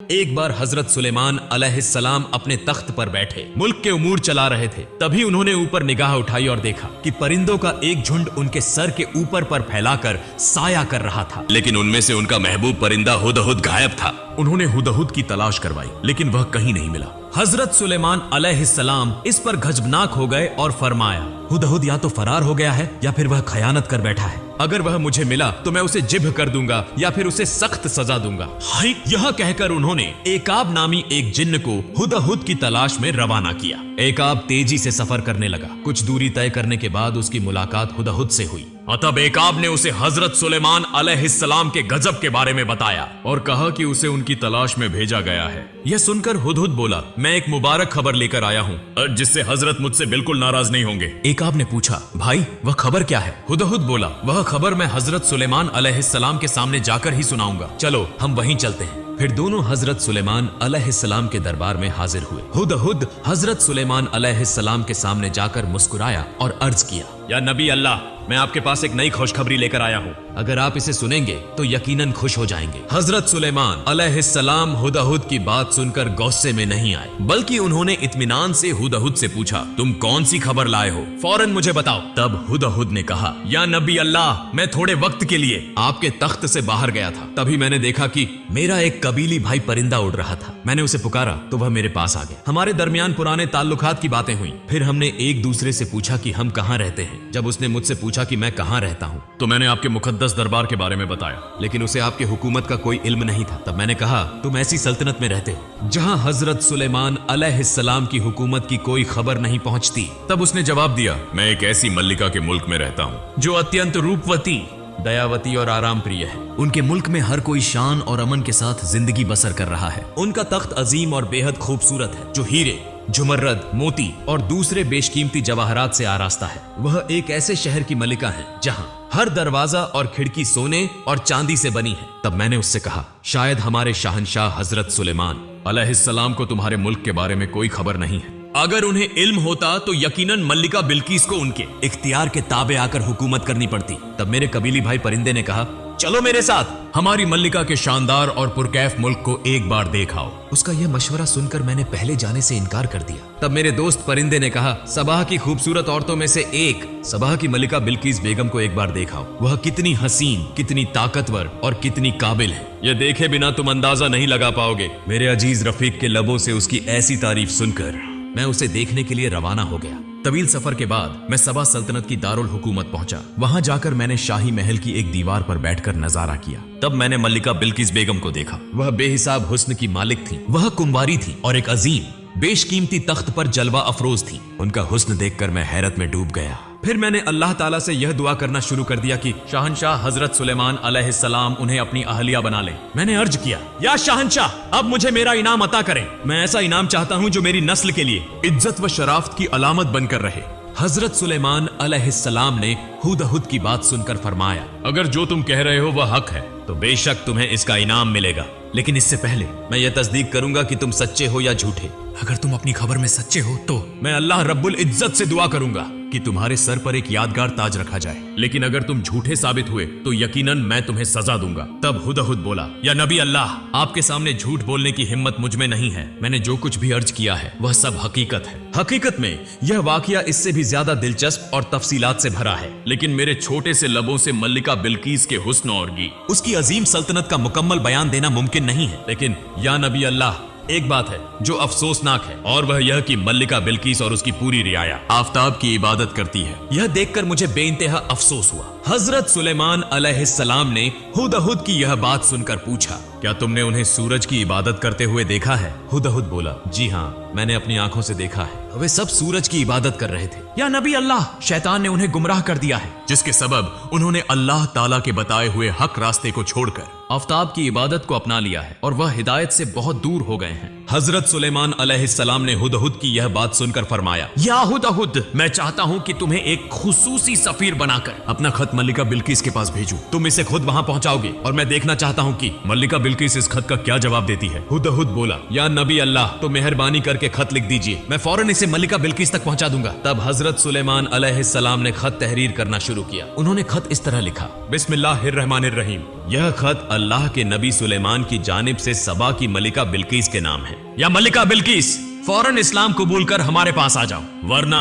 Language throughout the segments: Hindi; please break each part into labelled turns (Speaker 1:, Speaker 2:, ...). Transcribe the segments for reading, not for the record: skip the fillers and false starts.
Speaker 1: एक बार हजरत सुलेमान अलैहिस्सलाम अपने तख्त पर बैठे मुल्क के उमूर चला रहे थे। तभी उन्होंने ऊपर निगाह उठाई और देखा कि परिंदों का एक झुंड उनके सर के ऊपर पर फैलाकर साया कर रहा था, लेकिन उनमें से उनका महबूब परिंदा हुदहुद गायब था। उन्होंने हुदहुद की तलाश करवाई, लेकिन वह कहीं नहीं मिला। हजरत सुलेमान अलैहिस्सलाम इस पर गजबनाक हो गए और फरमाया, हुदहुद या तो फरार हो गया है या फिर वह खयानत कर बैठा है। अगर वह मुझे मिला तो मैं उसे जिब्ह कर दूंगा या फिर उसे सख्त सजा दूंगा। हाय, यह कहकर उन्होंने एकाब नामी एक जिन्न को हुदहुद की तलाश में रवाना किया। एकाब तेजी से सफर करने लगा। कुछ दूरी तय करने के बाद उसकी मुलाकात हुदहुद से हुई। तब एकाब ने उसे हजरत सुलेमान अलैहिस्सलाम के गजब के बारे में बताया और कहा कि उसे उनकी तलाश में भेजा गया है। यह सुनकर हुदहुद बोला, मैं एक मुबारक खबर लेकर आया हूँ जिससे हजरत मुझसे बिल्कुल नाराज नहीं होंगे। एकाब ने पूछा, भाई वह खबर क्या है? हुदहुद बोला, वह खबर मैं हजरत सुलेमान अलैहिस्सलाम के सामने जाकर ही सुनाऊंगा। चलो हम वहीं चलते हैं। फिर दोनों हजरत सुलेमान अलैहिस्सलाम के दरबार में हाजिर हुए। हुदहुद हजरत सुलेमान अलैहिस्सलाम के सामने जाकर मुस्कुराया और अर्ज किया, या नबी अल्लाह, मैं आपके पास एक नई खुशखबरी लेकर आया हूँ। अगर आप इसे सुनेंगे तो यकीनन खुश हो जाएंगे। हजरत सुलेमान अलैहिस्सलाम हुदहुद की बात सुनकर गुस्से में नहीं आए, बल्कि उन्होंने इत्मीनान से हुदहुद से पूछा, तुम कौन सी खबर लाए हो? फौरन मुझे बताओ। तब हुदहुद ने कहा, या नबी अल्लाह, मैं थोड़े वक्त के लिए आपके तख्त से बाहर गया था। तभी मैंने देखा कि मेरा एक कबीली भाई परिंदा उड़ रहा था। मैंने उसे पुकारा तो वह मेरे पास आ गया। हमारे दरमियान पुराने ताल्लुकात की बातें हुई। फिर हमने एक दूसरे से पूछा कि हम कहाँ रहते हैं। जब उसने मुझसे पूछा कि मैं कहाँ रहता हूँ तो मैंने आपके मुकद्दस दरबार के बारे में बताया, लेकिन उसे आपके हुकूमत का कोई इल्म नहीं था। तब मैंने कहा, तुम ऐसी सल्तनत में रहते हो जहाँ हजरत सुलेमान अलैहिस्सलाम की हुकूमत की कोई खबर नहीं पहुँचती। तब उसने जवाब दिया, मैं एक ऐसी मल्लिका के मुल्क में रहता हूँ जो अत्यंत रूपवती, दयावती और आराम प्रिय है। उनके मुल्क में हर कोई शान और अमन के साथ जिंदगी बसर कर रहा है। उनका तख्त अजीम और बेहद खूबसूरत है, जो हीरे, जुमर्रद, मोती और दूसरे बेशकीमती जवाहरात से आरास्ता है। वह एक ऐसे शहर की मलिका है जहां हर दरवाजा और खिड़की सोने और चांदी से बनी है। तब मैंने उससे कहा, शायद हमारे शाहनशाह हजरत सुलेमान अलैहिस्सलाम को तुम्हारे मुल्क के बारे में कोई खबर नहीं है। अगर उन्हें इल्म होता तो यकीनन मल्लिका बिल्किस को उनके इख्तियार के ताबे आकर हुकूमत करनी पड़ती। तब मेरे कबीली भाई परिंदे ने कहा, चलो मेरे साथ, हमारी मल्लिका के शानदार और पुरकैफ मुल्क को एक बार देख आओ। उसका यह मशवरा सुनकर मैंने पहले जाने से इनकार कर दिया। तब मेरे दोस्त परिंदे ने कहा, सबाह की खूबसूरत औरतों में से एक सबाह की मल्लिका बिल्किस बेगम को एक बार देखाओ। वह कितनी हसीन, कितनी ताकतवर और कितनी काबिल है, यह देखे बिना तुम अंदाजा नहीं लगा पाओगे। मेरे अजीज रफीक के लबों से उसकी ऐसी तारीफ सुनकर मैं उसे देखने के लिए रवाना हो गया। तवील सफर के बाद मैं सबा सल्तनत की दारुल हुकूमत पहुंचा। वहां जाकर मैंने शाही महल की एक दीवार पर बैठकर नजारा किया। तब मैंने मल्लिका बिल्किस बेगम को देखा। वह बेहिसाब हुस्न की मालिक थी। वह कुंवारी थी और एक अजीम बेशकीमती तख्त पर जलवा अफरोज थी। उनका हुस्न देखकर मैं हैरत में डूब गया। फिर मैंने अल्लाह ताला से यह दुआ करना शुरू कर दिया कि शाहनशाह हजरत सुलेमान अलैहिस्सलाम उन्हें अपनी अहलिया बना ले। मैंने अर्ज किया, या शाहनशाह, अब मुझे मेरा इनाम अता करें। मैं ऐसा इनाम चाहता हूं जो मेरी नस्ल के लिए इज्जत व शराफत की अलामत बनकर रहे। हजरत सुलेमान अलैहिस्सलाम ने हुदहुद की बात सुनकर फरमाया, अगर जो तुम कह रहे हो वह हक है तो बेशक तुम्हें इसका इनाम मिलेगा, लेकिन इससे पहले मैं यह तस्दीक करूंगा कि तुम सच्चे हो या झूठे। अगर तुम अपनी खबर में सच्चे हो तो मैं अल्लाह रब्बुल इज्जत से दुआ करूंगा कि तुम्हारे सर पर एक यादगार ताज रखा जाए, लेकिन अगर तुम झूठे साबित हुए तो यकीनन मैं तुम्हें सजा दूंगा। तब हुदहुद बोला, या नबी अल्लाह, आपके सामने झूठ बोलने की हिम्मत मुझ में नहीं है। मैंने जो कुछ भी अर्ज किया है वह सब हकीकत है। हकीकत में यह वाकया इससे भी ज्यादा दिलचस्प और तफसीलात से भरा है, लेकिन मेरे छोटे से लबों से मल्लिका बिल्किस के हुस्न और उसकी अजीम सल्तनत का मुकम्मल बयान देना मुमकिन नहीं है। लेकिन या नबी अल्लाह, एक बात है जो अफसोसनाक है, और वह यह कि मल्लिका बिल्किस और उसकी पूरी रियाया आफ्ताब की इबादत करती है। यह देखकर मुझे बेइंतहा अफसोस हुआ। हजरत सुलेमान अलैहिस्सलाम ने हुदहुद की यह बात सुनकर पूछा, क्या तुमने उन्हें सूरज की इबादत करते हुए देखा है? हुदहुद बोला, जी हाँ, मैंने अपनी आंखों से देखा है। वे सब सूरज की इबादत कर रहे थे। या नबी अल्लाह, शैतान ने उन्हें गुमराह कर दिया है, जिसके सबब उन्होंने अल्लाह ताला के बताए हुए हक रास्ते को छोड़कर आफ्ताब की इबादत को अपना लिया है और वह हिदायत से बहुत दूर हो गए हैं। हजरत सुलेमान अलैहिस्सलाम ने हुदहुद की यह बात सुनकर फरमाया, या हुदहुद, मैं चाहता हूँ कि तुम्हें एक खुसूसी सफीर बनाकर अपना खत मल्लिका बिल्किस के पास भेजूं। तुम इसे खुद वहां पहुंचाओगे और मैं देखना चाहता हूं कि मल्लिका बिल्किस इस खत का क्या जवाब देती है। हुदहुद बोला, या नबी अल्लाह, तो मेहरबानी करके खत लिख दीजिए, मैं फौरन इसे मल्लिका बिल्किस तक पहुंचा दूंगा। तब हजरत सुलेमान अलैहिस्सलाम ने खत तहरीर करना शुरू किया। उन्होंने खत इस तरह लिखा, बिस्मिल्लाहिर्रहमानिर्रहीम। यह खत अल्लाह के नबी सुलेमान की जानिब से सबा की मल्लिका बिल्किस के नाम है। या मल्लिका बिल्किस, फौरन इस्लाम कबूल कर हमारे पास आ जाओ, वरना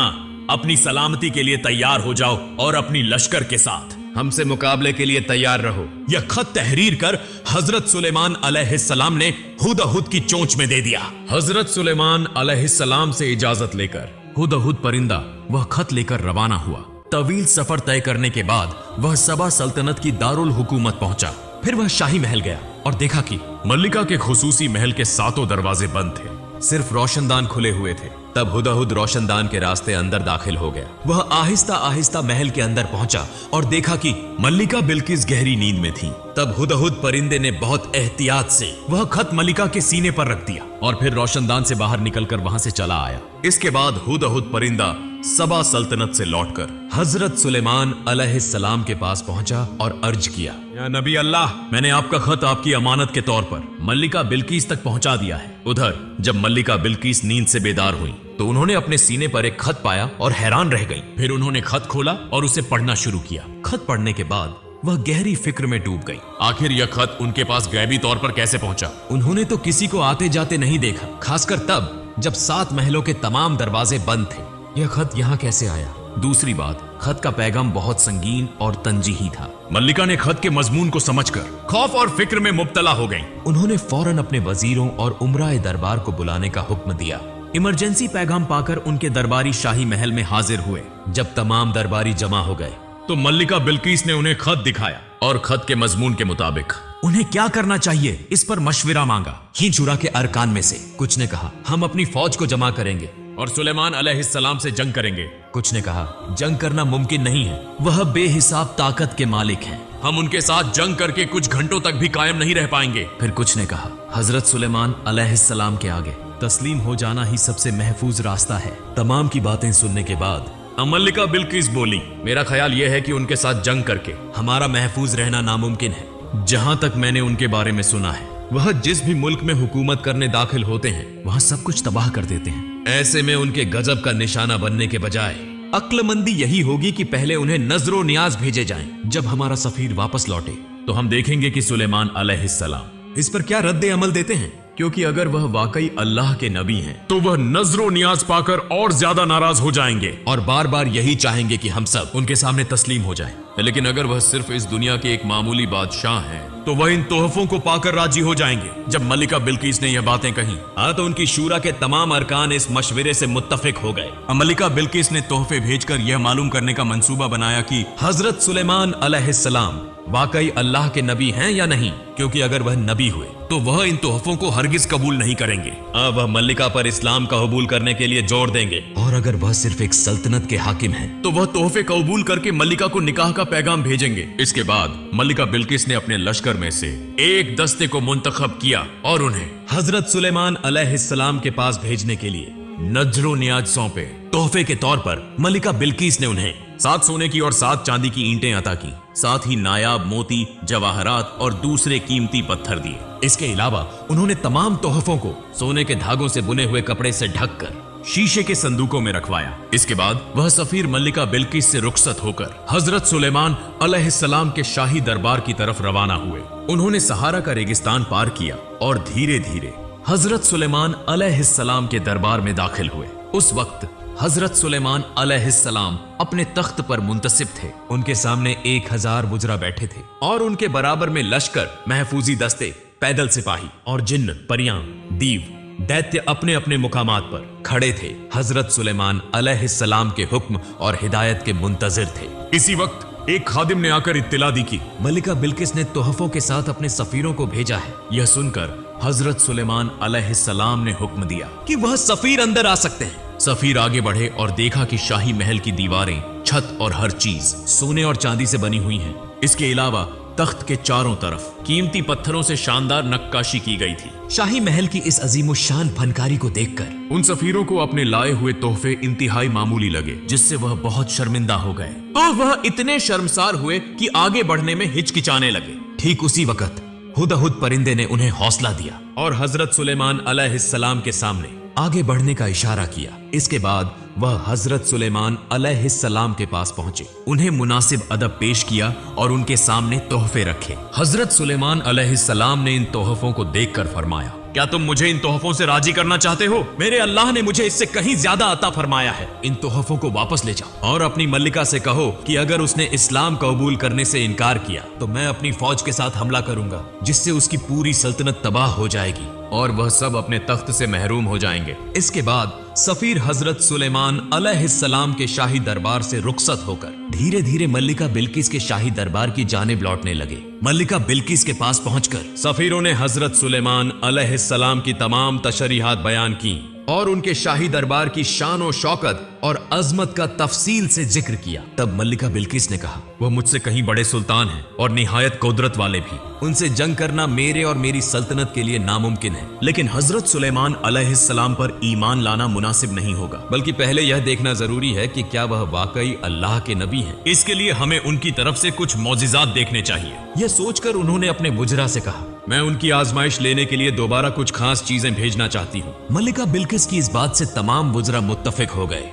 Speaker 1: अपनी सलामती के लिए तैयार हो जाओ और अपनी लश्कर के साथ हमसे मुकाबले के लिए तैयार रहो। यह खत तहरीर कर हजरत सुलेमान अलैहिस्सलाम ने हुदहुद की चोंच में दे दिया। हजरत सुलेमान अलैहिस्सलाम से इजाजत लेकर हुदहुद परिंदा वह खत लेकर रवाना हुआ। तवील सफर तय करने के बाद वह सबा सल्तनत की दारुल हुकूमत पहुंचा। फिर वह शाही महल गया और देखा कि मल्लिका के खुसूसी महल के 7 दरवाजे बंद थे, सिर्फ रोशनदान खुले हुए थे। तब हुदहुद रोशनदान के रास्ते अंदर दाखिल हो गया। वह आहिस्ता आहिस्ता महल के अंदर पहुंचा और देखा कि मल्लिका बिल्किस गहरी नींद में थी। तब हुदहुद परिंदे ने बहुत एहतियात से वह खत मल्लिका के सीने पर रख दिया और फिर रोशनदान से बाहर निकलकर वहां से चला आया। इसके बाद हुदहुद परिंदा सबा सल्तनत से लौटकर हजरत सुलेमान अलैहिस्सलाम के पास पहुंचा और अर्ज किया, या नबी अल्लाह, मैंने आपका खत आपकी अमानत के तौर पर मल्लिका बिल्किस तक पहुंचा दिया है। उधर जब मल्लिका बिल्किस नींद से बेदार हुई तो उन्होंने अपने सीने पर एक खत पाया और हैरान रह गई। फिर उन्होंने खत खोला और उसे पढ़ना शुरू किया। खत पढ़ने के बाद वह गहरी फिक्र में डूब गई। आखिर यह खत उनके पास गैबी तौर पर कैसे पहुंचा? उन्होंने तो किसी को आते जाते नहीं देखा, खासकर तब जब 7 महलों के तमाम दरवाजे बंद थे। यह खत यहाँ कैसे आया? दूसरी बात, खत का पैगाम बहुत संगीन और तंजीही था। मल्लिका ने खत के मजमून को समझकर खौफ और फिक्र में मुब्तला हो गई। उन्होंने फौरन अपने वजीरों और उमराए दरबार को बुलाने का हुक्म दिया। इमरजेंसी पैगाम पाकर उनके दरबारी शाही महल में हाजिर हुए। जब तमाम दरबारी जमा हो गए तो मल्लिका बिल्किस ने उन्हें खत दिखाया और खत के मजमून के मुताबिक उन्हें क्या करना चाहिए इस पर मशविरा मांगा। ही जुरा के अरकान में से कुछ ने कहा, हम अपनी फौज को जमा करेंगे और सुलेमान अलैहिस्सलाम से जंग करेंगे। कुछ ने कहा, जंग करना मुमकिन नहीं है, वह बेहिसाब ताकत के मालिक हैं, हम उनके साथ जंग करके कुछ घंटों तक भी कायम नहीं रह पाएंगे। फिर कुछ ने कहा, हजरत सुलेमान अलैहिस्सलाम के आगे तस्लीम हो जाना ही सबसे महफूज रास्ता है। तमाम की बातें सुनने के बाद मल्लिका बिल्किस बोली, मेरा ख्याल यह है कि उनके साथ जंग करके हमारा महफूज रहना नामुमकिन है। जहां तक मैंने उनके बारे में सुना है, वह जिस भी मुल्क में हुकूमत करने दाखिल होते हैं वहां सब कुछ तबाह कर देते हैं। ऐसे में उनके गजब का निशाना बनने के बजाय अक्लमंदी यही होगी कि पहले उन्हें नजरो नियाज भेजे जाएं। जब हमारा सफीर वापस लौटे तो हम देखेंगे कि सुलेमान अलैहिस्सलाम इस पर क्या रद्दे अमल देते हैं, क्योंकि अगर वह वाकई अल्लाह के नबी हैं तो वह नजरो नियाज पाकर और ज्यादा नाराज हो जाएंगे और बार बार यही चाहेंगे कि हम सब उनके सामने तस्लीम हो जाएं। लेकिन अगर वह सिर्फ इस दुनिया के एक मामूली बादशाह हैं तो वह इन तोहफों को पाकर राजी हो जाएंगे। जब मल्लिका बिल्किस ने यह बातें कही तो उनकी शूरा के तमाम अरकान इस मशवरे से मुत्तफिक हो गए। मल्लिका बिल्किस ने तोहफे भेजकर यह मालूम करने का मंसूबा बनाया कि हजरत सुलेमान अलैहिस्सलाम वाकई अल्लाह के नबी हैं या नहीं, क्योंकि अगर वह नबी हुए तो वह इन तोहफों को हरगिज कबूल नहीं करेंगे। अब वह मल्लिका पर इस्लाम का कबूल करने के लिए जोर देंगे, और अगर वह सिर्फ एक सल्तनत के हाकिम हैं तो वह तोहफे कबूल करके मल्लिका को निकाह का पैगाम भेजेंगे। इसके बाद मल्लिका बिल्किस ने अपने लश्कर में से एक दस्ते को मुंतखब किया और उन्हें हजरत सुलेमान अलैहिस्सलाम के पास भेजने के लिए नजरो नियाज सौंपे। तोहफे के तौर पर मल्लिका बिल्किस ने उन्हें 7 सोने की और 7 चांदी की ईंटें अता की, साथ ही नायाब मोती, जवाहरात और दूसरे कीमती पत्थर दिए। इसके अलावा उन्होंने तमाम तोहफों को सोने के धागों से बुने हुए कपड़े से ढककर शीशे के संदूकों में रखवाया। इसके बाद वह सफीर मल्लिका बिल्किस से रुखसत होकर हजरत सुलेमान अलैहिस्सलाम के शाही दरबार की तरफ रवाना हुए। उन्होंने सहारा का रेगिस्तान पार किया और धीरे धीरे हजरत सुलेमान अलैहिस्सलाम के दरबार में दाखिल हुए। उस वक्त हजरत सुलेमान अलैहिस्सलाम अपने तख्त पर मुंतसिब थे। उनके सामने 1000 वुजरा बैठे थे और उनके बराबर में लश्कर, महफूजी दस्ते, पैदल सिपाही और जिन्न, परियां, दीव, दैत्य अपने अपने मुकामात पर खड़े थे। हजरत सुलेमान अलैहिस्सलाम के हुक्म और हिदायत के मुंतजिर थे। इसी वक्त एक खादिम ने आकर इत्तिला दी कि मल्लिका बिल्किस ने तोहफों के साथ अपने सफीरों को भेजा है। यह सुनकर हजरत सुलेमान अलैहिस्सलाम ने हुक्म दिया कि वह सफीर अंदर आ सकते हैं। सफीर आगे बढ़े और देखा कि शाही महल की दीवारें, छत और हर चीज सोने और चांदी से बनी हुई हैं। इसके अलावा
Speaker 2: तख्त के चारों तरफ कीमती पत्थरों से शानदार नक्काशी की गई थी।
Speaker 1: शाही महल की इस अजीमुशान फनकारी को देखकर
Speaker 2: उन सफीरों को अपने लाए हुए तोहफे इंतहाई मामूली लगे, जिससे वह बहुत शर्मिंदा हो गए और वह इतने शर्मसार हुए कि आगे बढ़ने में हिचकिचाने लगे।
Speaker 1: ठीक उसी वक्त हुदहुद परिंदे ने उन्हें हौसला दिया
Speaker 2: और हजरत सुलेमान अलैहिस्सलाम के सामने
Speaker 1: आगे बढ़ने का इशारा किया। इसके बाद वह हजरत सुलेमान अलैहिस्सलाम के पास पहुंचे, उन्हें मुनासिब अदब पेश किया और उनके सामने तोहफे रखे।
Speaker 2: हजरत सुलेमान अलैहिस्सलाम ने इन तोहफों को देखकर फरमाया, क्या तुम मुझे इन तोहफों से राजी करना चाहते हो? मेरे अल्लाह ने मुझे इससे कहीं ज्यादा अता फरमाया है। इन तोहफों को वापस ले जाओ और अपनी मल्लिका से कहो कि अगर उसने इस्लाम कबूल करने से इनकार किया तो मैं अपनी फौज के साथ हमला करूंगा, जिससे उसकी पूरी सल्तनत तबाह हो जाएगी और वह सब अपने तख्त से महरूम हो जाएंगे।
Speaker 1: इसके बाद सफीर हजरत सुलेमान अलैहिस्सलाम के शाही दरबार से रुखसत होकर धीरे धीरे मल्लिका बिल्किस के शाही दरबार की जानिब लौटने लगे। मल्लिका बिल्किस के पास पहुंचकर
Speaker 2: सफीरों ने हजरत सुलेमान अलैहिस्सलाम की तमाम तशरीहात बयान की और उनके शाही दरबार की शान और शौकत
Speaker 1: और अजमत का तफसील से जिक्र किया। तब मल्लिका बिल्किस ने कहा,
Speaker 2: वह मुझसे कहीं बड़े सुल्तान हैं और निहायत कुदरत वाले भी।
Speaker 1: उनसे जंग करना मेरे और मेरी सल्तनत के लिए नामुमकिन है।
Speaker 2: लेकिन हजरत सुलेमान अलैहिस्सलाम पर ईमान लाना मुनासिब नहीं होगा,
Speaker 1: बल्कि पहले यह देखना जरूरी है कि क्या वह वाकई अल्लाह के नबी हैं।
Speaker 2: इसके लिए हमें उनकी तरफ से कुछ मौजिजात देखने चाहिए।
Speaker 1: यह सोचकर उन्होंने अपने बुजरा से कहा,
Speaker 2: मैं उनकी आजमाइश लेने के लिए दोबारा कुछ खास चीजें भेजना चाहती हूँ।
Speaker 1: मल्लिका बिल्किस की इस बात से तमाम बुजरा मुत्तफिक हो गए।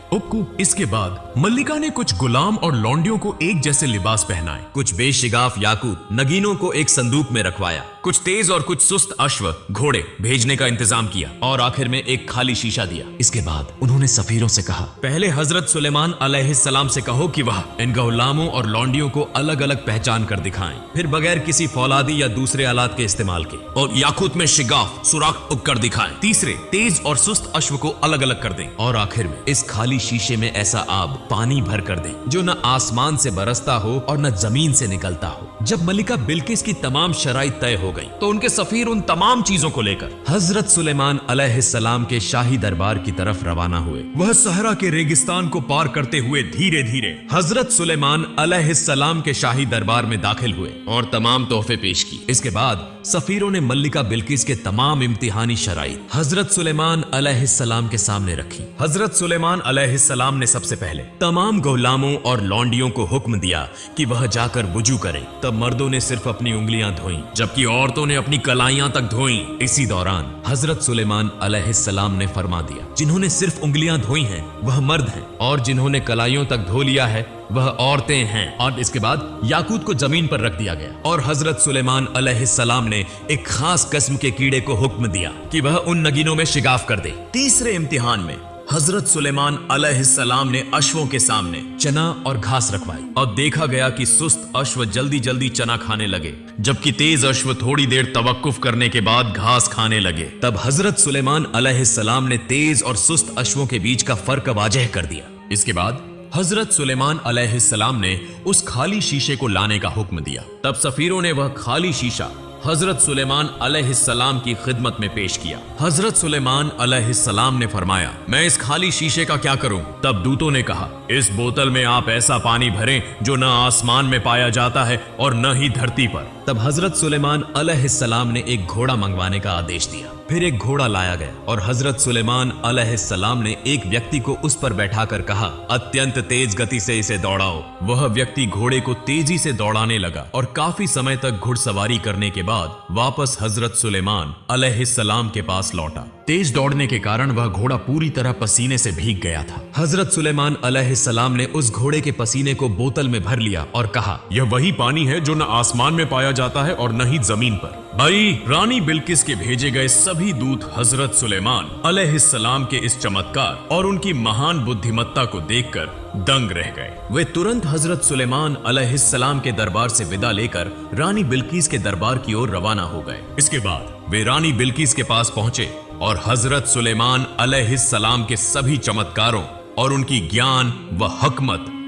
Speaker 2: इसके बाद मल्लिका ने कुछ गुलाम और लौंडियों को एक जैसे लिबास पहनाए,
Speaker 1: कुछ बेशिगाफ याकूत नगीनों को एक संदूक में रखवाया,
Speaker 2: कुछ तेज और कुछ सुस्त अश्व घोड़े भेजने का इंतजाम किया
Speaker 1: और आखिर में एक खाली शीशा दिया। इसके बाद उन्होंने सफीरों से कहा,
Speaker 2: पहले हजरत सुलेमान अलैहिस्सलाम से कहो कि वह इन गुलामों और लौंडियों को अलग अलग पहचान कर दिखाएं,
Speaker 1: फिर बगैर किसी फौलादी या दूसरे आलात के इस्तेमाल के,
Speaker 2: और याकूत में शिगाफ सुराख उगकर दिखाएं। तीसरे, तेज और सुस्त अश्व को अलग अलग कर दें
Speaker 1: और आखिर में इस खाली शीशे में ऐसा आब पानी भर कर दें जो न आसमान से बरसता हो और न जमीन से निकलता हो। जब मल्लिका बिल्किस की तमाम शराइत तय हो गई
Speaker 2: तो उनके सफीर उन तमाम चीजों को लेकर
Speaker 1: हजरत सुलेमान अलैहिस्सलाम के शाही दरबार की तरफ रवाना हुए।
Speaker 2: वह सहरा के रेगिस्तान को पार करते हुए धीरे धीरे
Speaker 1: हजरत सुलेमान अलैहिस्सलाम के शाही दरबार में दाखिल हुए और तमाम तोहफे पेश किए। इसके बाद सफीरों ने मल्लिका बिल्किस के तमाम इम्तिहानी शराइत हजरत सुलेमान अलैहिस्सलाम के सामने रखी।
Speaker 2: हजरत सुलेमान अलैहिस्सलाम ने सबसे पहले
Speaker 1: तमाम गुलामों और लौंडियों को हुक्म दिया कि वह जाकर वुजू करें।
Speaker 2: तब मर्दों ने सिर्फ अपनी उंगलियां धोई जबकि औरतों ने अपनी कलाइयां तक धोई।
Speaker 1: इसी दौरान हजरत सुलेमान अलैहिस्सलाम ने फरमा दिया, जिन्होंने सिर्फ उंगलियां धोई हैं वह मर्द हैं और जिन्होंने कलाइयों तक धो लिया है वह औरतें हैं।
Speaker 2: और इसके बाद याकूत को जमीन पर रख दिया गया
Speaker 1: और हजरत सुलेमान अलैहिस्सलाम ने एक खास किस्म के कीड़े को हुक्म दिया कि वह उन नगीनों में शिगाफ कर दे।
Speaker 2: तीसरे इम्तिहान में हजरत सुलेमान अलैहिस्सलाम ने अश्वों के सामने
Speaker 1: चना और घास रखवाई
Speaker 2: और देखा गया कि सुस्त अश्व जल्दी जल्दी चना खाने लगे जबकि तेज अश्व थोड़ी देर तवक्कुफ करने के बाद घास खाने लगे।
Speaker 1: तब हजरत सुलेमान अलैहिस्सलाम ने तेज और सुस्त अश्वों के बीच का फर्क वाज़ेह कर दिया।
Speaker 2: इसके बाद हजरत सुलेमान अलैहिस्सलाम ने उस खाली शीशे को लाने का हुक्म दिया। तब सफीरों ने वह खाली शीशा हजरत सुलेमान अलैहिस्सलाम की खिदमत में पेश किया। हजरत सुलेमान अलैहिस्सलाम ने फरमाया, मैं इस खाली शीशे का क्या करूं? तब दूतों ने कहा, इस बोतल में आप ऐसा पानी भरें जो न आसमान में पाया जाता है और न ही धरती पर।
Speaker 1: तब हजरत सुलेमान अलैहिस्सलाम ने एक घोड़ा मंगवाने का आदेश दिया। फिर एक घोड़ा लाया गया और हजरत सुलेमान अलैहिस्सलाम ने एक व्यक्ति को उस पर बैठाकर कहा, अत्यंत तेज गति से इसे दौड़ाओ। वह व्यक्ति घोड़े को तेजी से दौड़ाने लगा और काफी समय तक घुड़सवारी करने के बाद वापस हजरत सुलेमान अलैहिस्सलाम के पास लौटा। तेज दौड़ने के कारण वह घोड़ा पूरी तरह पसीने से भीग गया था। हजरत सुलेमान अलैहिस्सलाम ने उस घोड़े के पसीने को बोतल में भर लिया और कहा,
Speaker 2: यह वही पानी है जो न आसमान में पाया जाता है और न ही जमीन पर। भाई, रानी बिल्किस के भेजे गए सभी दूत हजरत सुलेमान अलैहिस्सलाम के इस चमत्कार और उनकी महान बुद्धिमत्ता को देखकर दंग रह गए। वे तुरंत हजरत सुलेमान अलैहिस्सलाम के दरबार से विदा लेकर रानी बिल्किस के दरबार की ओर रवाना हो गए। इसके बाद वे रानी बिल्किस के पास पहुंचे और हजरत सुलेमान अलैहिस्सलाम के सभी चमत्कारों और उनकी ज्ञान व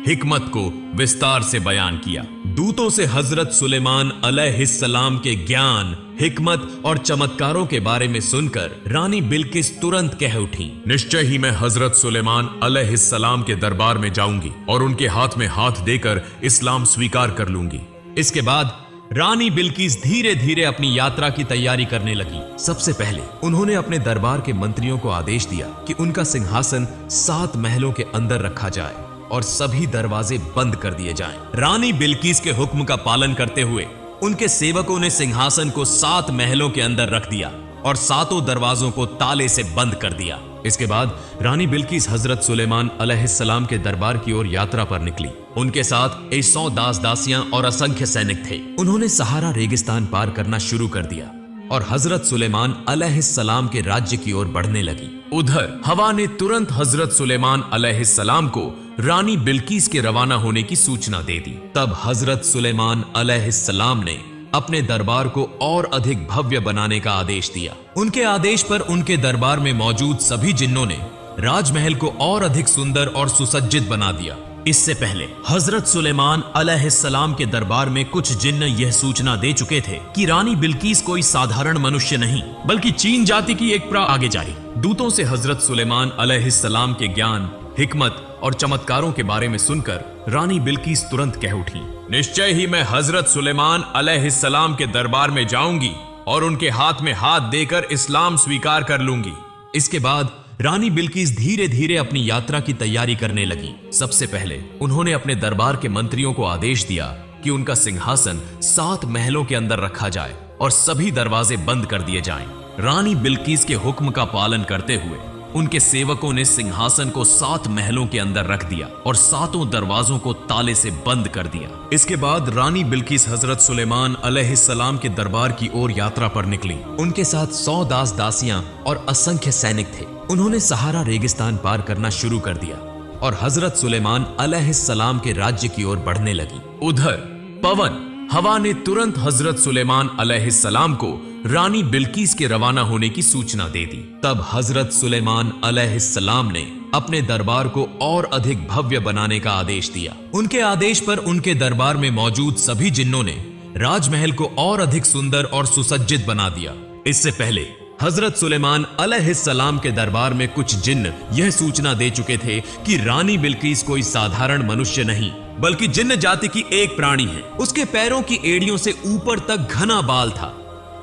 Speaker 2: हिकमत को विस्तार से बयान किया। दूतों से हजरत सुलेमान अलैहिस्सलाम के ज्ञान, हिकमत और चमत्कारों के बारे में सुनकर रानी बिल्किस तुरंत कह उठी, निश्चय ही मैं हजरत सुलेमान अलैहिस्सलाम के दरबार में जाऊंगी और उनके हाथ में हाथ देकर इस्लाम स्वीकार कर लूंगी।
Speaker 1: इसके बाद रानी बिल्किस धीरे धीरे अपनी यात्रा की तैयारी करने लगी। सबसे पहले उन्होंने अपने दरबार के मंत्रियों को आदेश दिया कि उनका सिंहासन 7 महलों के अंदर रखा जाए और सभी दरवाजे बंद कर दिए जाएं। रानी बिल्किस के हुक्म का पालन करते हुए उनके सेवकों ने सिंहासन को 7 महलों के अंदर रख दिया और 7 दरवाजों को ताले से बंद कर दिया। इसके बाद रानी बिल्किस हजरत सुलेमान अलैहिस्सलाम के दरबार की ओर यात्रा पर निकली। उनके साथ 100 दास दासियां और असंख्य सैनिक थे। उन्होंने सहारा रेगिस्तान पार करना शुरू कर दिया और हजरत सुलेमान अलैहिस्सलाम के राज्य की ओर बढ़ने लगी। उधर हवा ने तुरंत हजरत सुलेमान अलैहिस्सलाम को रानी बिल्किस के रवाना होने की सूचना दे दी। तब हजरत सुलेमान अलैहिस्सलाम ने अपने दरबार को और अधिक भव्य बनाने का आदेश दिया। उनके आदेश पर उनके दरबार में मौजूद सभी जिन्नों ने राजमहल को और अधिक सुंदर और सुसज्जित बना दिया। इससे पहले हजरत सुलेमान अलैहिस्सलाम के दरबार में कुछ जिन्न यह सूचना दे चुके थे कि रानी बिल्किस कोई साधारण मनुष्य नहीं बल्कि चीन जाति की एक प्रा आगे जा रही। दूतों से हजरत सुलेमान अलैहिस्सलाम के ज्ञान, हिकमत और चमत्कारों के बारे में सुनकर रानी बिल्किस तुरंत कह उठी, निश्चय ही मैं हजरत सुलेमान अलैहिस्सलाम के दरबार में जाऊंगी और उनके हाथ में हाथ देकर इस्लाम स्वीकार कर लूंगी। इसके बाद रानी बिल्किस धीरे धीरे अपनी यात्रा की तैयारी करने लगी। सबसे पहले उन्होंने अपने दरबार के मंत्रियों को आदेश दिया कि उनका सिंहासन 7 महलों के अंदर रखा जाए और सभी दरवाजे बंद कर दिए जाएं। रानी बिल्किस के हुक्म का पालन करते हुए उनके सेवकों ने सिंहासन को 7 महलों के अंदर रख दिया और 7 दरवाजों को ताले से बंद कर दिया। इसके बाद रानी बिल्किस हजरत सुलेमान अलैहिस्सलाम के दरबार की ओर यात्रा पर निकली। उनके साथ 100 दास दासियां और असंख्य सैनिक थे। उन्होंने सहारा रेगिस्तान पार करना शुरू कर दिया और हजरत सुलेमान अलैहिस्सलाम के राज्य की ओर बढ़ने लगी। उधर पवन हवा ने तुरंत हजरत सुलेमान अलैहिस्सलाम को रानी बिल्किस के रवाना होने की सूचना दे दी। तब हजरत सुलेमान अलैहिस्सलाम ने अपने दरबार को और अधिक भव्य बनाने का आदेश दिया। उनके आदेश पर उनके दरबार में मौजूद सभी जिन्नों ने राजमहल को और अधिक सुंदर और सुसज्जित बना दिया। इससे पहले हजरत सुलेमान अलैहिस्सलाम के दरबार में कुछ जिन्न यह सूचना दे चुके थे कि रानी बिल्किस कोई साधारण मनुष्य नहीं बल्कि जिन्न जाति की एक प्राणी है। उसके पैरों की एड़ियों से ऊपर तक घना बाल था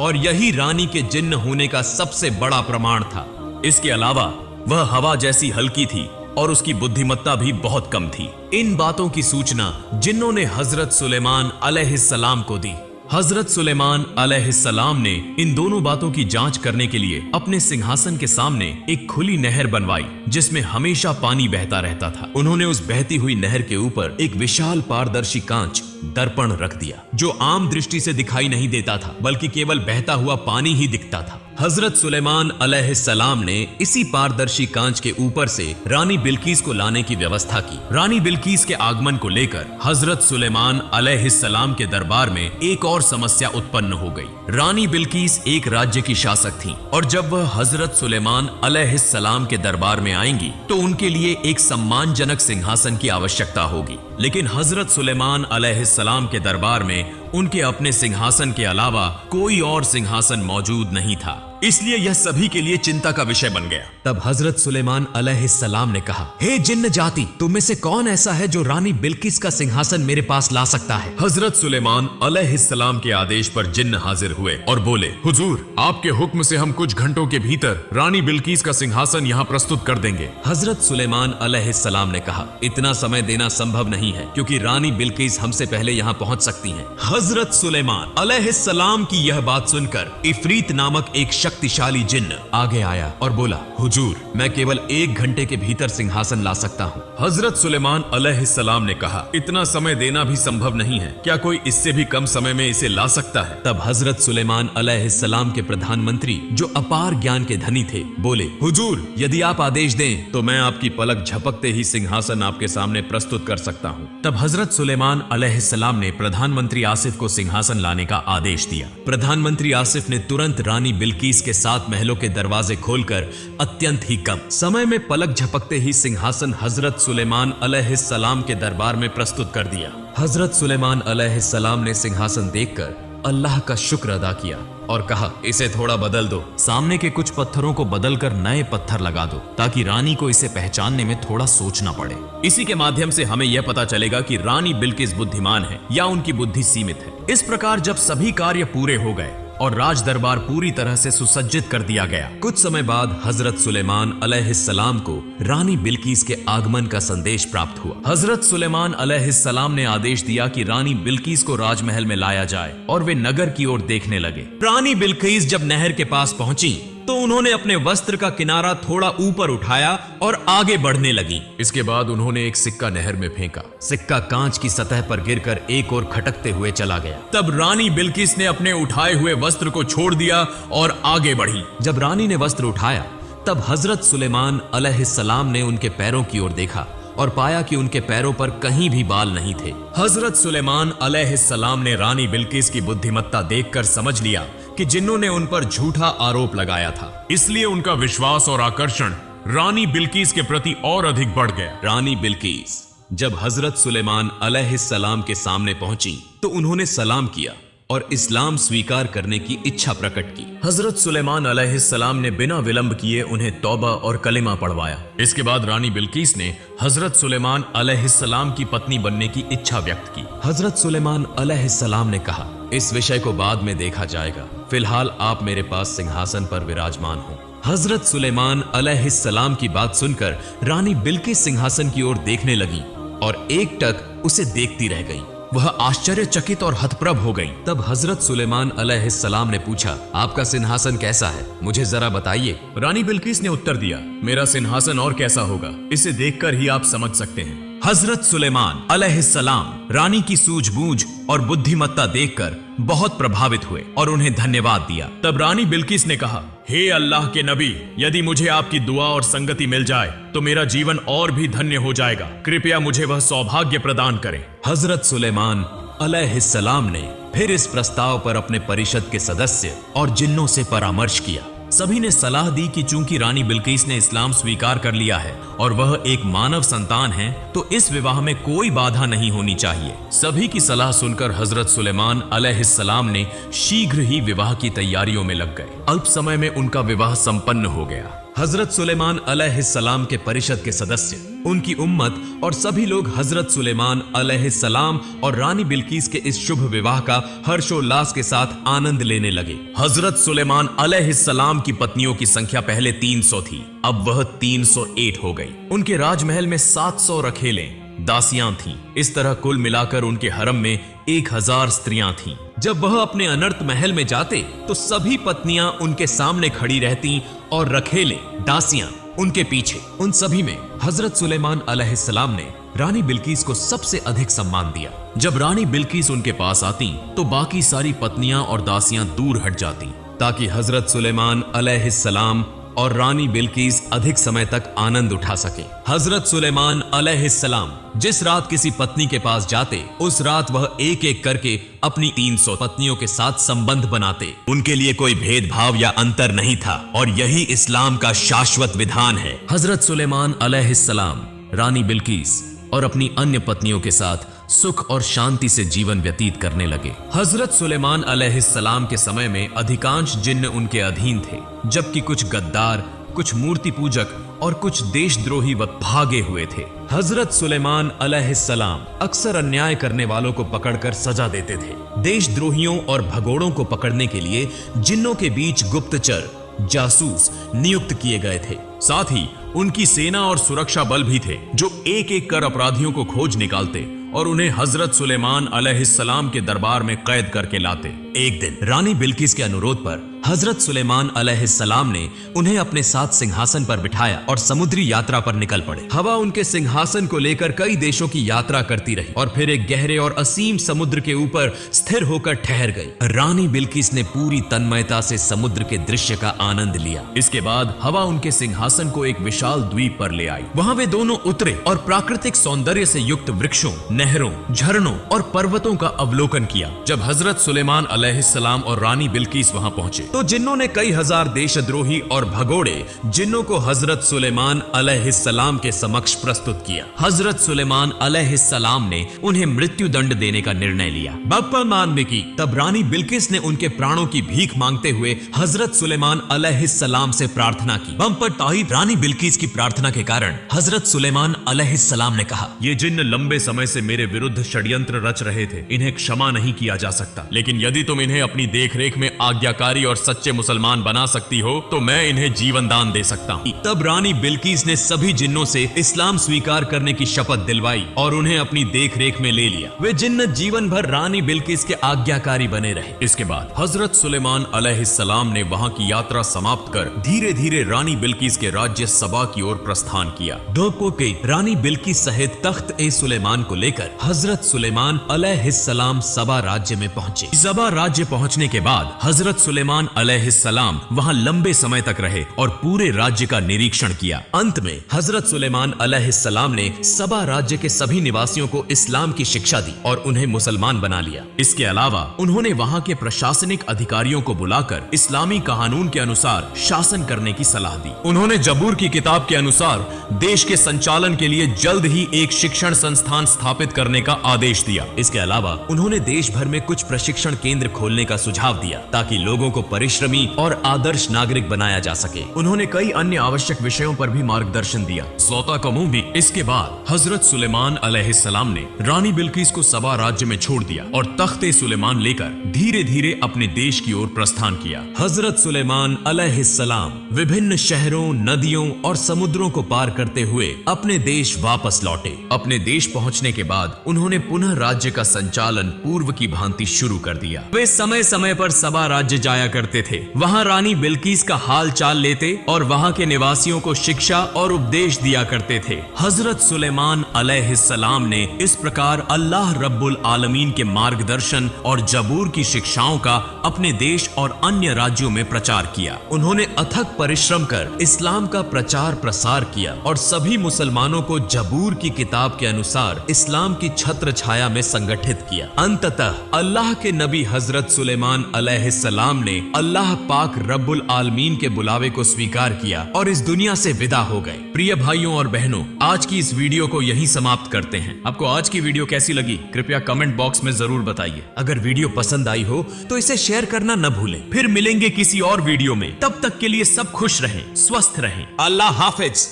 Speaker 1: और यही रानी के जिन्न होने का सबसे बड़ा प्रमाण था। इसके अलावा वह हवा जैसी हल्की थी और उसकी बुद्धिमत्ता भी बहुत कम थी। इन बातों की सूचना जिन्नों ने हजरत सुलेमान अलैहिस्सलाम को दी। हजरत सुलेमान अलैहिस्सलाम ने इन दोनों बातों की जांच करने के लिए अपने सिंहासन के सामने एक खुली नहर बनवाई जिसमें हमेशा पानी बहता रहता था। उन्होंने उस बहती हुई नहर के ऊपर एक विशाल पारदर्शी कांच दर्पण रख दिया जो आम दृष्टि से दिखाई नहीं देता था बल्कि केवल बहता हुआ पानी ही दिखता था। हजरत सुलेमान अलैहिस्सलाम ने इसी पारदर्शी कांच के ऊपर से रानी बिल्किस को लाने की व्यवस्था की। रानी बिल्किस के आगमन को लेकर हजरत सुलेमान अलैहिस्सलाम के दरबार में एक और समस्या उत्पन्न हो गई। रानी बिल्किस एक राज्य की शासक थी और जब वह हजरत सुलेमान अलैहिस्सलाम के दरबार में आएंगी तो उनके लिए एक सम्मानजनक सिंहासन की आवश्यकता होगी। लेकिन हजरत सुलेमान अलैहिस्सलाम के दरबार में उनके अपने सिंहासन के अलावा कोई और सिंहासन मौजूद नहीं था, इसलिए यह सभी के लिए चिंता का विषय बन गया। तब हजरत सुलेमान अलैहिस्सलाम ने कहा, हे जिन्न जाति, तुम में से कौन ऐसा है जो रानी बिल्किस का सिंहासन मेरे पास ला सकता है? हजरत सुलेमान अलैहिस्सलाम के आदेश पर जिन्न हाजिर हुए और बोले, हुजूर, आपके हुक्म से हम कुछ घंटों के भीतर रानी बिल्किस का सिंहासन यहाँ प्रस्तुत कर देंगे। हजरत सुलेमान अलैहिस्सलाम ने कहा, इतना समय देना संभव नहीं है क्योंकि रानी बिल्किस हमसे पहले यहाँ पहुँच सकती है। हजरत सुलेमान अलैहिस्सलाम की यह बात सुनकर इफरीत नामक एक शक्तिशाली जिन्न आगे आया और बोला, हुजूर, मैं केवल 1 घंटे के भीतर सिंहासन ला सकता हूँ। हजरत सुलेमान अलैहिस्सलाम ने कहा, इतना समय देना भी संभव नहीं है, क्या कोई इससे भी कम समय में इसे ला सकता है? तब हजरत सुलेमान अलैहिस्सलाम के प्रधानमंत्री जो अपार ज्ञान के धनी थे बोले, हुजूर, यदि आप आदेश दें तो मैं आपकी पलक झपकते ही सिंहासन आपके सामने प्रस्तुत कर सकता हूँ। तब हजरत सुलेमान अलैहिस्सलाम ने प्रधानमंत्री आसिफ को सिंहासन लाने का आदेश दिया। प्रधानमंत्री आसिफ ने तुरंत रानी बिल्किस के 7 महलों के दरवाजे खोलकर अत्यंत ही कम समय में पलक झपकते ही सिंहासन हजरत सुलेमान अलैहिस्सलाम के दरबार में प्रस्तुत कर दिया। हजरत सुलेमान अलैहिस्सलाम ने सिंहासन देखकर अल्लाह का शुक्र अदा किया और कहा, इसे थोड़ा बदल दो। सामने के कुछ पत्थरों को बदलकर नए पत्थर लगा दो ताकि रानी को इसे पहचानने में थोड़ा सोचना पड़े। इसी के माध्यम से हमें यह पता चलेगा कि रानी बिल्किस बुद्धिमान है या उनकी बुद्धि सीमित है। इस प्रकार जब सभी कार्य पूरे हो गए और राज दरबार पूरी तरह से सुसज्जित कर दिया गया, कुछ समय बाद हजरत सुलेमान अलैहिस्सलाम को रानी बिल्किस के आगमन का संदेश प्राप्त हुआ। हजरत सुलेमान अलैहिस्सलाम ने आदेश दिया कि रानी बिल्किस को राजमहल में लाया जाए और वे नगर की ओर देखने लगे। रानी बिल्किस जब नहर के पास पहुंची तो उन्होंने अपने वस्त्र का किनारा थोड़ा ऊपर उठाया और आगे बढ़ने लगी।
Speaker 2: इसके बाद उन्होंने एक सिक्का नहर में फेंका।
Speaker 1: सिक्का कांच की सतह पर गिरकर एक ओर खटकते हुए चला गया।
Speaker 2: तब रानी बिल्किस ने अपने उठाए हुए वस्त्र को छोड़ दिया और आगे बढ़ी।
Speaker 1: जब रानी ने वस्त्र उठाया तब हजरत सुलेमान अलैहिस्सलाम ने उनके पैरों की ओर देखा और पाया कि उनके पैरों पर कहीं भी बाल नहीं थे।
Speaker 2: हजरत सुलेमान अलैहिस्सलाम ने रानी बिल्किस की बुद्धिमत्ता देखकर समझ लिया कि जिन्नों ने उन पर झूठा आरोप लगाया था, इसलिए उनका विश्वास और आकर्षण रानी बिल्किस के प्रति और अधिक बढ़ गया।
Speaker 1: रानी बिल्किस जब हजरत सुलेमान अलैहिस्सलाम के सामने पहुंची तो उन्होंने सलाम किया और इस्लाम स्वीकार करने की इच्छा प्रकट की।
Speaker 2: हजरत सुलेमान अलैहिस्सलाम ने बिना विलंब किए उन्हें तौबा और कलिमा पढ़वाया। इसके बाद रानी बिल्किस ने हजरत सुलेमान अलैहिस्सलाम की पत्नी बनने की इच्छा व्यक्त की।
Speaker 1: हजरत सुलेमान अलैहिस्सलाम ने कहा, इस विषय को बाद में देखा जाएगा, फिलहाल आप मेरे पास सिंहासन पर विराजमान हो। हजरत सुलेमान अलैहिस्सलाम की बात सुनकर रानी बिल्किस सिंहासन की ओर देखने लगी और एकटक उसे देखती रह गई। वह आश्चर्यचकित और हतप्रभ हो गई। तब हजरत सुलेमान अलैहिस्सलाम ने पूछा, आपका सिंहासन कैसा है, मुझे जरा बताइए।
Speaker 2: रानी बिल्किस ने उत्तर दिया, मेरा सिंहासन और कैसा होगा, इसे देखकर ही आप समझ सकते हैं।
Speaker 1: हजरत सुलेमान अलैहिस्सलाम रानी की सूझबूझ और बुद्धिमत्ता देखकर बहुत प्रभावित हुए और उन्हें धन्यवाद दिया।
Speaker 2: तब रानी बिल्किस ने कहा, हे अल्लाह के नबी, यदि मुझे आपकी दुआ और संगति मिल जाए तो मेरा जीवन और भी धन्य हो जाएगा। कृपया मुझे वह सौभाग्य प्रदान करें।
Speaker 1: हजरत सुलेमान अलैहिस्सलाम ने फिर इस प्रस्ताव पर अपने परिषद के सदस्य और जिन्नों से परामर्श किया। सभी ने सलाह दी कि चूंकि रानी बिल्किस ने इस्लाम स्वीकार कर लिया है और वह एक मानव संतान है तो इस विवाह में कोई बाधा नहीं होनी चाहिए। सभी की सलाह सुनकर हजरत सुलेमान अलैहिस्सलाम ने शीघ्र ही विवाह की तैयारियों में लग गए। अल्प समय में उनका विवाह संपन्न हो गया। हजरत सुलेमान अलैहिस्सलाम के परिषद के सदस्य, उनकी उम्मत और सभी लोग हजरत सुलेमान अलैहिस्सलाम और रानी बिल्किस के इस शुभ विवाह का हर्षोल्लास के साथ आनंद लेने लगे। हजरत सुलेमान अलैहिस्सलाम की पत्नियों की संख्या पहले 300 थी, अब वह 308 हो गई। उनके राजमहल में 700 रखेलें, दासियां थीं। इस तरह कुल मिलाकर उनके हरम में 1000 स्त्रियां थीं। जब वह अपने अनर्थ महल में जाते तो सभी पत्नियां उनके सामने खड़ी रहती और रखेले, दासियां उनके पीछे। उन सभी में हजरत सुलेमान अलैहिस्सलाम ने रानी बिल्किस को सबसे अधिक सम्मान दिया। जब रानी बिल्किस उनके पास आती तो बाकी सारी पत्नियां और दासियां दूर हट जाती ताकि हजरत सुलेमान अलैहिस्सलाम और रानी बिल्किस अधिक समय तक आनंद उठा सके। हजरत सुलेमान अलैहिस्सलाम जिस रात किसी पत्नी के पास जाते उस रात वह एक एक करके अपनी 300 पत्नियों के साथ संबंध बनाते। उनके लिए कोई भेदभाव या अंतर नहीं था और यही इस्लाम का शाश्वत विधान है। हजरत सुलेमान अलैहिस्सलाम रानी बिल्किस और अपनी अन्य पत्नियों के साथ सुख और शांति से जीवन व्यतीत करने लगे। हजरत सुलेमान अलैहिस्सलाम के समय में अधिकांश जिन्न उनके अधीन थे, जबकि कुछ गद्दार, कुछ मूर्ति पूजक और कुछ देशद्रोही व भागे हुए थे। हजरत सुलेमान अलैहिस्सलाम अक्सर अन्याय करने वालों को पकड़कर सजा देते थे। देशद्रोहियों और भगोड़ों को पकड़ने के लिए जिन्नों के बीच गुप्तचर, जासूस नियुक्त किए गए थे। साथ ही उनकी सेना और सुरक्षा बल भी थे जो एक एक कर अपराधियों को खोज निकालते और उन्हें हजरत सुलेमान अलैहिस्सलाम के दरबार में कैद करके लाते। एक दिन रानी बिल्किस के अनुरोध पर हजरत सुलेमान अलैहिस्सलाम ने उन्हें अपने साथ सिंहासन पर बिठाया और समुद्री यात्रा पर निकल पड़े। हवा उनके सिंहासन को लेकर कई देशों की यात्रा करती रही और फिर एक गहरे और असीम समुद्र के ऊपर स्थिर होकर ठहर गई। रानी बिल्किस ने पूरी तन्मयता से समुद्र के दृश्य का आनंद लिया। इसके बाद हवा उनके सिंहासन को एक विशाल द्वीप पर ले आई। वहां वे दोनों उतरे और प्राकृतिक सौंदर्य से युक्त वृक्षों, नहरों, झरनों और पर्वतों का अवलोकन किया। जब हजरत सुलेमान
Speaker 2: अलैहिस्सलाम और रानी बिल्किस वहां पहुंचे
Speaker 1: तो जिन्नों ने कई हजार देशद्रोही और भगोड़े जिन्नों को हजरत सुलेमान अलैहिस्सलाम के समक्ष प्रस्तुत किया। हजरत सुलेमान अलैहिस्सलाम ने उन्हें मृत्यु दंड देने का निर्णय लिया। बप्पा मानने की तब रानी बिल्किस ने उनके प्राणों की भीख मांगते हुए हजरत सुलेमान अलैहिस्सलाम से प्रार्थना की। बम पर ताहिद रानी बिल्किस की प्रार्थना के कारण हजरत सुलेमान अलैहिस्सलाम ने कहा,
Speaker 2: ये जिन्न लंबे समय से मेरे विरुद्ध षड्यंत्र रच रहे थे, इन्हें क्षमा नहीं किया जा सकता, लेकिन यदि तुम इन्हें अपनी देखरेख में आज्ञाकारी और सच्चे मुसलमान बना सकती हो तो मैं इन्हें जीवन दान दे सकता हूँ।
Speaker 1: तब रानी बिल्किस ने सभी जिन्नों से इस्लाम स्वीकार करने की शपथ दिलवाई और उन्हें अपनी देखरेख में ले लिया। वे जिन्न जीवन भर रानी बिल्किस के आज्ञाकारी बने रहे।
Speaker 2: इसके बाद हजरत सुलेमान अलैहिस्सलाम ने वहां की यात्रा समाप्त कर धीरे धीरे रानी बिल्किस के राज्य सबा की ओर प्रस्थान किया।
Speaker 1: धोपो के रानी बिल्किस सहित तख्त ए सुलेमान को लेकर हजरत सुलेमान अलैहिस्सलाम सबा राज्य में पहुंचे। सबा राज्य पहुंचने के बाद हजरत सुलेमान अलैहिस्सलाम वहां लंबे समय तक रहे और पूरे राज्य का निरीक्षण किया। अंत में हजरत सुलेमान अलैहिस्सलाम ने सबा राज्य के सभी निवासियों को इस्लाम की शिक्षा दी और उन्हें मुसलमान बना लिया। इसके अलावा उन्होंने वहां के प्रशासनिक अधिकारियों को बुलाकर इस्लामी कानून के अनुसार शासन करने की सलाह दी। उन्होंने जबूर की किताब के अनुसार देश के संचालन के लिए जल्द ही एक शिक्षण संस्थान स्थापित करने का आदेश दिया। इसके अलावा उन्होंने देश भर में कुछ प्रशिक्षण केंद्र खोलने का सुझाव दिया ताकि लोगों को परिश्रमी और आदर्श नागरिक बनाया जा सके। उन्होंने कई अन्य आवश्यक विषयों पर भी मार्गदर्शन दिया।
Speaker 2: ज़ौता कमों भी। इसके बाद हजरत सुलेमान अलैहिस्सलाम ने रानी बिल्किस को सबा राज्य में छोड़ दिया और तख्ते सुलेमान लेकर धीरे धीरे अपने देश की ओर प्रस्थान किया।
Speaker 1: हजरत सुलेमान अलैहिस्सलाम विभिन्न शहरों, नदियों और समुद्रों को पार करते हुए अपने देश वापस लौटे। अपने देश पहुंचने के बाद उन्होंने पुनः राज्य का संचालन पूर्व की भांति शुरू कर दिया। वे समय समय पर सबा राज्य जाया करते थे। वहां रानी बिल्किस का हाल चाल लेते और वहां के निवासियों को शिक्षा और उपदेश दिया करते थे। हजरत सुलेमान अलैहिस्सलाम ने इस प्रकार अल्लाह रब्बुल आलमीन के मार्गदर्शन और जबूर की शिक्षाओं का अपने देश और अन्य राज्यों में प्रचार किया। उन्होंने अथक परिश्रम कर इस्लाम का प्रचार प्रसार किया और सभी मुसलमानों को जबूर की किताब के अनुसार इस्लाम की छत्र छाया में संगठित किया। अंततः अल्लाह के नबी हजरत सुलेमान अलैहिस्सलाम ने अल्लाह पाक रब्बुल आलमीन के बुलावे को स्वीकार किया और इस दुनिया से विदा हो गए। प्रिय भाइयों और बहनों, आज की इस वीडियो को यहीं समाप्त करते हैं। आपको आज की वीडियो कैसी लगी कृपया कमेंट बॉक्स में जरूर बताइए। अगर वीडियो पसंद आई हो तो इसे शेयर करना न भूलें। फिर मिलेंगे किसी और वीडियो में। तब तक के लिए सब खुश रहें, स्वस्थ रहें। अल्लाह हाफिज।